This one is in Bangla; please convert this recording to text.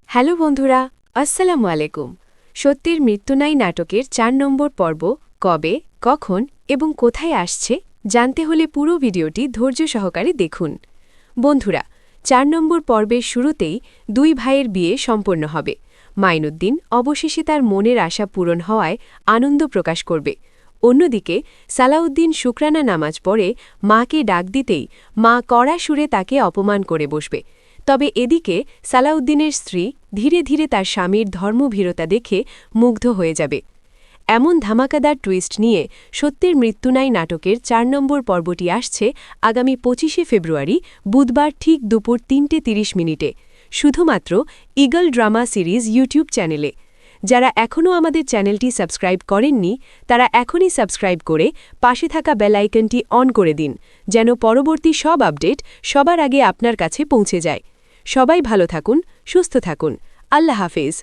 হ্যালো বন্ধুরা, আসসালামু আলাইকুম। সত্যের মৃত্যু নাই নাটকের ৪ নম্বর পর্ব কবে, কখন এবং কোথায় আসছে জানতে হলে পুরো ভিডিওটি ধৈর্য সহকারে দেখুন। বন্ধুরা, ৪ নম্বর পর্বের শুরুতেই দুই ভাইয়ের বিয়ে সম্পন্ন হবে। মাইনুদ্দিন অবশেষে তার মনের আশা পূরণ হওয়ায় আনন্দ প্রকাশ করবে। অন্যদিকে সালাউদ্দিন শুকরানা নামাজ পড়ে মাকে ডাক দিতেই মা কড়া সুরে তাকে অপমান করে বসবে। তবে এদিকে সালাউদ্দিনের স্ত্রী ধীরে ধীরে তার স্বামীর ধর্মভীরতা দেখে মুগ্ধ হয়ে যাবে। এমন ধামাকাদার টুইস্ট নিয়ে সত্যের মৃত্যু নাই নাটকের ৪ নম্বর পর্বটি আসছে আগামী ২৫শে ফেব্রুয়ারি বুধবার ঠিক দুপুর ৩:৩০ মিনিটে শুধুমাত্র ঈগল ড্রামা সিরিজ ইউটিউব চ্যানেলে। যারা এখনও আমাদের চ্যানেলটি সাবস্ক্রাইব করেননি তারা এখনই সাবস্ক্রাইব করে পাশে থাকা বেল আইকনটি অন করে দিন, যেন পরবর্তী সব আপডেট সবার আগে আপনার কাছে পৌঁছে যায়। সবাই ভালো থাকুন, সুস্থ থাকুন। আল্লাহ হাফেজ।